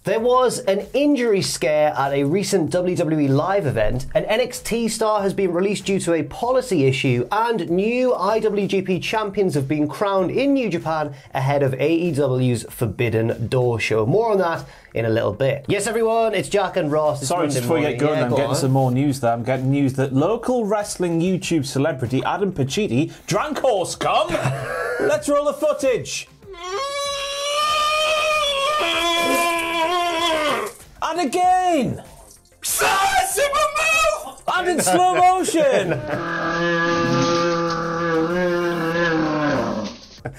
There was an injury scare at a recent WWE Live event, an NXT star has been released due to a policy issue, and new IWGP Champions have been crowned in New Japan ahead of AEW's Forbidden Door show. More on that in a little bit. Yes, everyone, it's Jack and Ross. Sorry, just before you get going, I'm getting some more news there. I'm getting news that local wrestling YouTube celebrity Adam Pacitti drank horse cum. Let's roll the footage. And again! And in slow motion!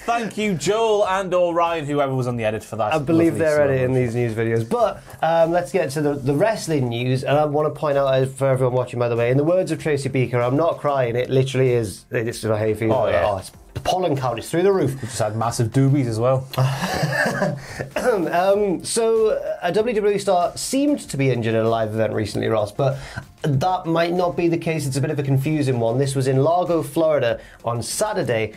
Thank you, Joel and or Ryan, whoever was on the edit for that. I believe they're editing these news videos. But let's get to the wrestling news. And I want to point out for everyone watching, by the way, in the words of Tracy Beaker, I'm not crying. It literally is. It's how you feel. Oh, yeah. It's the pollen count is through the roof. We just had massive doobies as well. So a WWE star seemed to be injured in a live event recently, Ross, but that might not be the case. It's a bit of a confusing one. This was in Largo, Florida on Saturday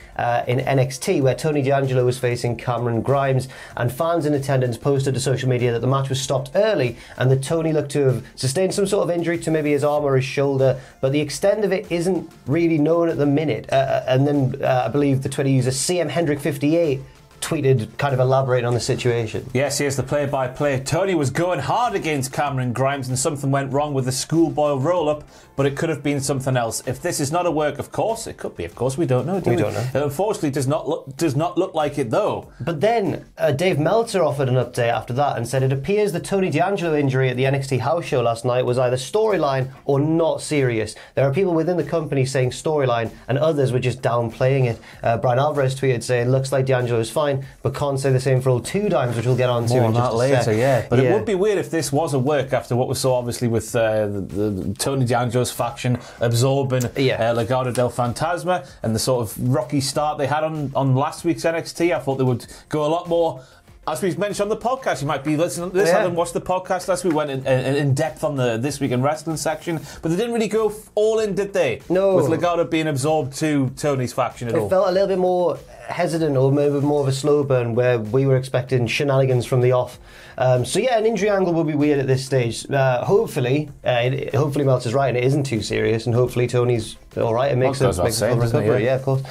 in NXT, where Tony D'Angelo was facing Cameron Grimes, and fans in attendance posted to social media that the match was stopped early and that Tony looked to have sustained some sort of injury to maybe his arm or his shoulder, but the extent of it isn't really known at the minute. And then I believe the Twitter user CM Hendrick58 tweeted kind of elaborating on the situation. Yes, here's the play-by-play. Tony was going hard against Cameron Grimes and something went wrong with the schoolboy roll-up, but it could have been something else. If this is not a work, of course, it could be. Of course, we don't know, do we? We don't know. It unfortunately does not look like it, though. But then Dave Meltzer offered an update after that and said it appears the Tony D'Angelo injury at the NXT house show last night was either storyline or not serious. There are people within the company saying storyline and others were just downplaying it. Brian Alvarez tweeted saying, looks like D'Angelo is fine, but can't say the same for all two dimes, which we'll get on to more in just that a later, sec. yeah. But it would be weird if this was a work after what we saw, obviously, with the Tony D'Angelo's faction absorbing Legado del Fantasma and the sort of rocky start they had on last week's NXT. I thought they would go a lot more. As we mentioned on the podcast, you might be listening to this. I didn't watch the podcast last week. We went in depth on the This Week in Wrestling section, but they didn't really go all in, did they? No. With Legado being absorbed to Tony's faction at all. It felt a little bit more hesitant, or maybe more of a slow burn, where we were expecting shenanigans from the off. So yeah, an injury angle will be weird at this stage. Hopefully Meltzer's right and it isn't too serious, and hopefully Tony's all right and makes a full recovery. Yeah, of course.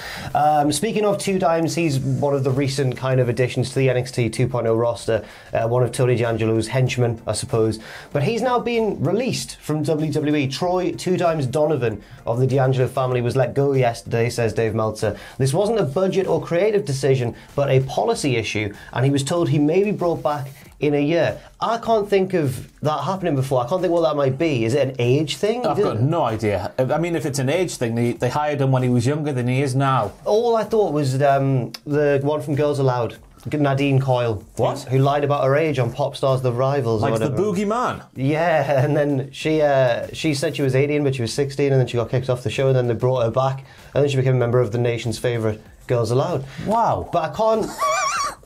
Speaking of two dimes, he's one of the recent kind of additions to the NXT 2.0 roster, one of Tony D'Angelo's henchmen, I suppose. But he's now been released from WWE. Troy Two Dimes Donovan of the D'Angelo family was let go yesterday, says Dave Meltzer. This wasn't a budget or creative decision, but a policy issue, and he was told he may be brought back in a year. I can't think of that happening before. I can't think what that might be. Is it an age thing? I've got no idea. I mean, if it's an age thing, they hired him when he was younger than he is now. All I thought was the one from Girls Aloud, Nadine Coyle. What? Who lied about her age on Pop Stars The Rivals. Like or the whatever. boogeyman. Yeah, and then she said she was 18 but she was 16, and then she got kicked off the show, and then they brought her back, and then she became a member of the nation's favourite Girls Aloud. Wow. But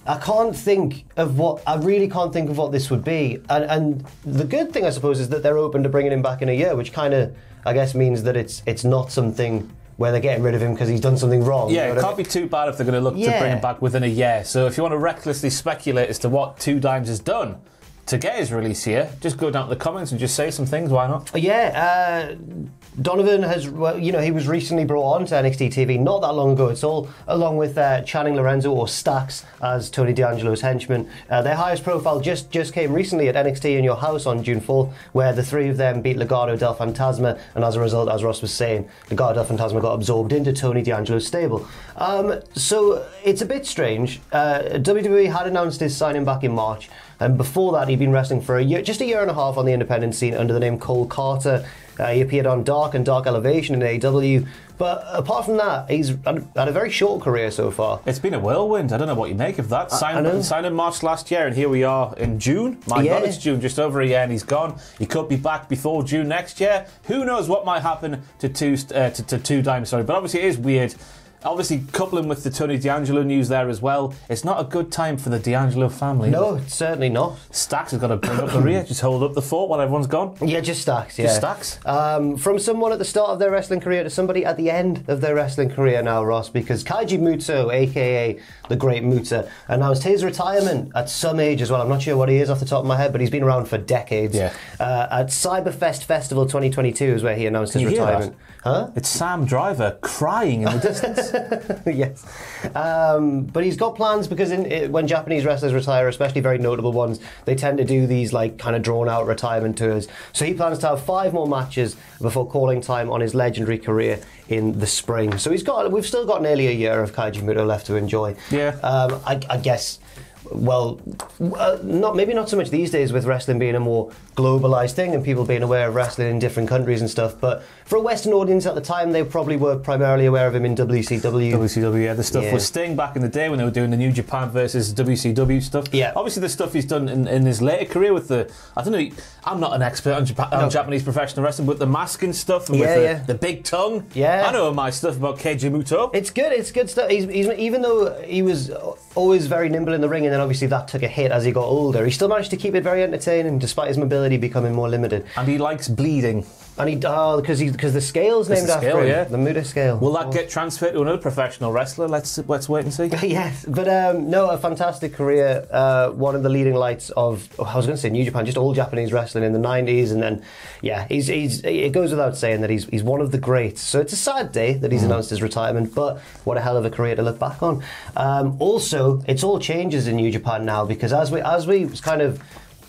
I really can't think of what this would be. And the good thing, I suppose, is that they're open to bringing him back in a year, which kind of, I guess, means that it's not something where they're getting rid of him because he's done something wrong. Yeah, it can't be too bad if they're going to look to bring him back within a year. So if you want to recklessly speculate as to what Two Dimes has done to get his release here, just go down to the comments and just say some things, why not? Yeah, Donovan has, well, he was recently brought on to NXT TV not that long ago. It's all along with Channing Lorenzo, or Stax, as Tony D'Angelo's henchman. Their highest profile just came recently at NXT in Your House on June 4th, where the three of them beat Legado del Fantasma, and as a result, as Ross was saying, Legado del Fantasma got absorbed into Tony D'Angelo's stable. So it's a bit strange. WWE had announced his signing back in March, and before that he'd been wrestling for just a year and a half on the independent scene under the name Cole Carter. He appeared on Dark and Dark Elevation in AEW, but apart from that, he's had a very short career so far. It's been a whirlwind. I don't know what you make of that. Signed in March last year, and here we are in June. My God, it's June, just over a year, and he's gone. He could be back before June next year. Who knows what might happen to Two Dimes? But obviously it is weird Obviously, coupling with the Tony D'Angelo news there as well, it's not a good time for the D'Angelo family. No, it's certainly not. Stacks has got to bring up the rear, just hold up the fort while everyone's gone. Yeah, just Stacks, yeah. Just Stacks. From someone at the start of their wrestling career to somebody at the end of their wrestling career now, Ross, because Kaiji Muto, a.k.a. the Great Muta, announced his retirement at some age as well. I'm not sure what he is off the top of my head, but he's been around for decades. Yeah. At Cyberfest Festival 2022 is where he announced his retirement. Huh? It's Sam Driver crying in the distance. Yes. But he's got plans because when Japanese wrestlers retire, especially very notable ones, they tend to do these like kind of drawn out retirement tours. So he plans to have 5 more matches before calling time on his legendary career in the spring. So we've still got nearly a year of Kaiji Muto left to enjoy. Yeah. I guess. Well, maybe not so much these days with wrestling being a more globalised thing and people being aware of wrestling in different countries and stuff, but for a Western audience at the time, they probably were primarily aware of him in WCW. WCW, yeah. The stuff with Sting back in the day when they were doing the New Japan versus WCW stuff. Yeah. Obviously, the stuff he's done in his later career with I don't know, I'm not an expert on Japanese professional wrestling, but the masking stuff and with the big tongue. Yeah. I know my stuff about Keiji Muto. It's good stuff. He's even though he was always very nimble in the ring, and then obviously that took a hit as he got older, he still managed to keep it very entertaining despite his mobility becoming more limited. And he likes bleeding. And because the scale's named after him, yeah. the Muta scale. Will that get transferred to another professional wrestler? Let's wait and see. Yes, but no, a fantastic career. One of the leading lights of I was going to say New Japan, just all Japanese wrestling in the 90s, and then it goes without saying that he's one of the greats. So it's a sad day that he's announced his retirement, but what a hell of a career to look back on. Also, it's all changes in New Japan now because as we kind of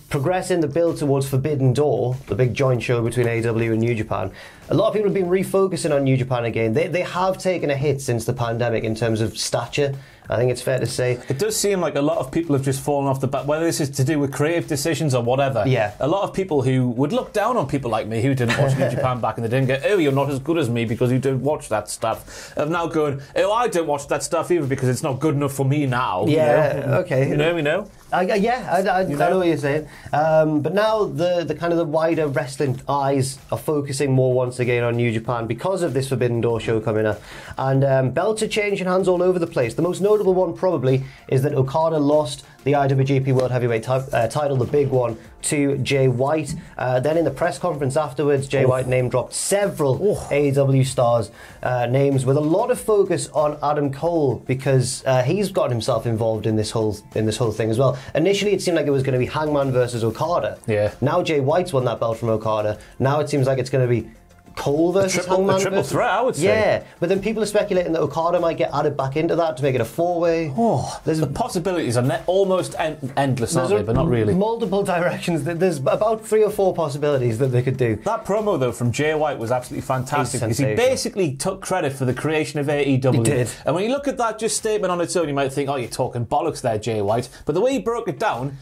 progressing the build towards Forbidden Door, the big joint show between AEW and New Japan, a lot of people have been refocusing on New Japan again. They have taken a hit since the pandemic in terms of stature. I think it's fair to say. It does seem like a lot of people have just fallen off the back, whether this is to do with creative decisions or whatever. Yeah. A lot of people who would look down on people like me who didn't watch New Japan back in the day and go, oh, you're not as good as me because you don't watch that stuff. Of now going, oh, I don't watch that stuff either because it's not good enough for me now. Yeah, you know? okay. You know? I know what you're saying. But now the kind of the wider wrestling eyes are focusing more once again on New Japan because of this Forbidden Door show coming up. And belts are changing hands all over the place. The most notable one probably is that Okada lost the IWGP World Heavyweight title, the big one, to Jay White. Then in the press conference afterwards, Jay White name-dropped several AEW stars' names with a lot of focus on Adam Cole because he's gotten himself involved in this whole thing as well. Initially, it seemed like it was going to be Hangman versus Okada. Yeah. Now Jay White's won that belt from Okada. Now it seems like it's going to be Cole versus Hangman. A triple threat, I would say. Yeah, but then people are speculating that Okada might get added back into that to make it a 4-way. The possibilities are almost endless, aren't they? But not really. Multiple directions. There's about 3 or 4 possibilities that they could do. That promo, though, from Jay White was absolutely fantastic because he basically took credit for the creation of AEW. He did. And when you look at that just statement on its own, you might think, oh, you're talking bollocks there, Jay White. But the way he broke it down,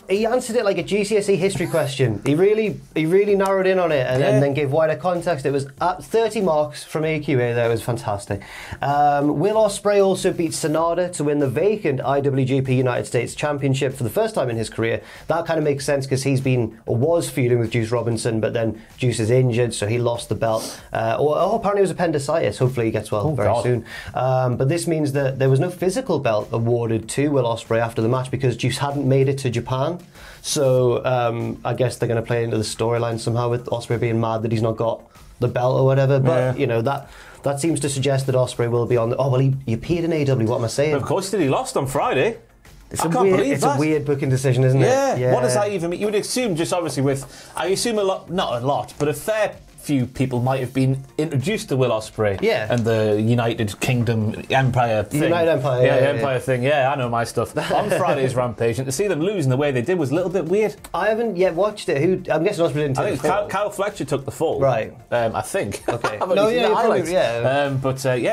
he answered it like a GCSE history question. He really narrowed in on it and then gave wider context. It was at 30 marks from AQA there. It was fantastic. Will Ospreay also beat Sonata to win the vacant IWGP United States Championship for the first time in his career. That kind of makes sense because he's been or was feuding with Juice Robinson, but then Juice is injured, so he lost the belt. Apparently it was appendicitis. Hopefully he gets well very soon. But this means that there was no physical belt awarded to Will Ospreay after the match because Juice hadn't made it to Japan. So I guess they're going to play into the storyline somehow with Ospreay being mad that he's not got the belt or whatever. But you know that seems to suggest that Ospreay will be on the. Oh well, he appeared in AEW. What am I saying? But of course, he lost on Friday. It's a weird booking decision, isn't it? Yeah. What does that even mean? You would assume just obviously I assume not a lot, but a fair few people might have been introduced to Will Ospreay and the United Kingdom Empire thing. United Empire, Empire thing. Yeah, I know my stuff. On Friday's Rampage, and to see them lose in the way they did was a little bit weird. I haven't yet watched it. I'm guessing Ospreay didn't take the fall. Kyle Fletcher took the fall. Right. I think. Okay.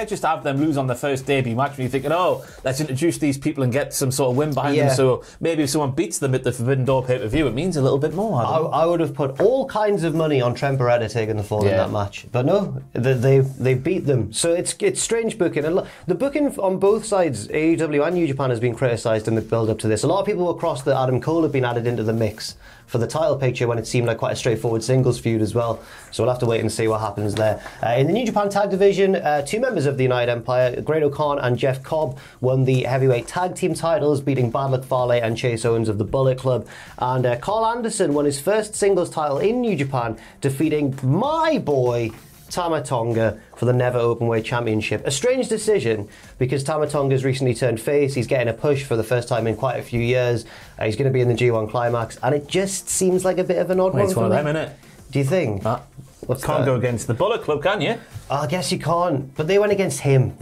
Just have them lose on their first debut match when you're thinking, oh, let's introduce these people and get some sort of win behind them, so maybe if someone beats them at the Forbidden Door pay-per-view, it means a little bit more. I would have put all kinds of money on Trent Beretta taking the fall in that match. But no, they beat them. So it's strange booking. And the booking on both sides, AEW and New Japan, has been criticised in the build-up to this. A lot of people across that Adam Cole have been added into the mix for the title picture when it seemed like quite a straightforward singles feud as well. So we'll have to wait and see what happens there. In the New Japan Tag Division, two members of the United Empire, Great O'Khan and Jeff Cobb, won the heavyweight tag team titles, beating Bad Luck Fale and Chase Owens of the Bullet Club. And Carl Anderson won his first singles title in New Japan, defeating my boy Tama Tonga for the Never Openweight Championship. A strange decision because Tama Tonga's recently turned face. He's getting a push for the first time in quite a few years. He's going to be in the G1 Climax, and it just seems like a bit of an odd one. It's one of them, isn't it? Do you think? Can't go against the Bullet Club, can you? I guess you can't. But they went against him.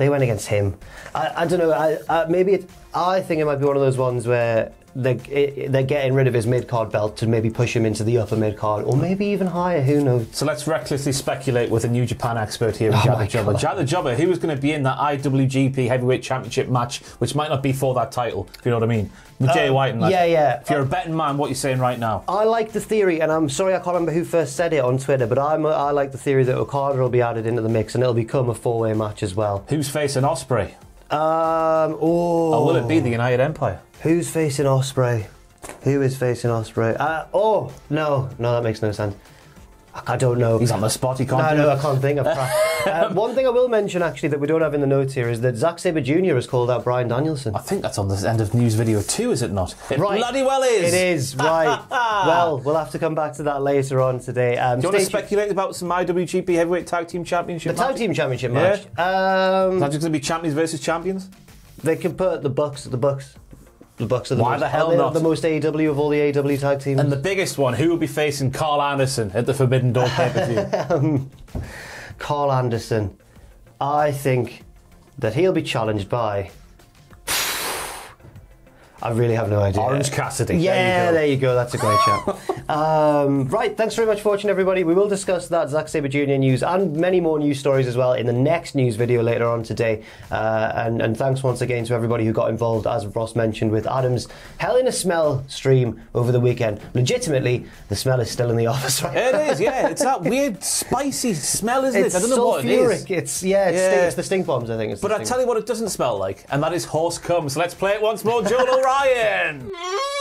I don't know. I think it might be one of those ones where they're getting rid of his mid-card belt to maybe push him into the upper mid-card, or maybe even higher, who knows. So let's recklessly speculate with a New Japan expert here, Jack the Jobber. Jack the Jobber, who was going to be in that IWGP Heavyweight Championship match, which might not be for that title, if you know what I mean, with Jay White and that. Yeah. If you're a betting man, what are you saying right now? I like the theory, and I'm sorry I can't remember who first said it on Twitter, but I like the theory that Okada will be added into the mix, and it'll become a four-way match as well. Who's facing Ospreay? Or will it be the United Empire? Who's facing Ospreay? Who is facing Ospreay? No, that makes no sense. I don't know. He's on the spot, he can't No, I can't think of one thing I will mention, actually, that we don't have in the notes here is that Zack Sabre Jr. has called out Bryan Danielson. I think that's on the end of news video 2, is it not? It bloody well is! It is, right. Well, we'll have to come back to that later on today. Do you want to speculate about some IWGP Heavyweight Tag Team Championship match? The Tag Team Championship match? Is that just going to be champions versus champions? They could put the Bucks. The Bucks are Why the hell not? The most AEW of all the AEW tag teams. And the biggest one, who will be facing Carl Anderson at the Forbidden Door pay-per-view? Carl Anderson. I think that he'll be challenged by... I really have no idea. Orange Cassidy. Yeah, there you go. That's a great shout. Right, thanks very much for watching, everybody. We will discuss that Zack Sabre Jr. news and many more news stories as well in the next news video later on today. And thanks once again to everybody who got involved, as Ross mentioned, with Adam's Hell in a Smell stream over the weekend. Legitimately, the smell is still in the office right now. It is, yeah. It's that weird, spicy smell, isn't it? I don't know what it is. It's the stink bombs, I think. But I tell you what it doesn't smell like, and that is horse cum. So let's play it once more, Joel O'Ryan. Oh.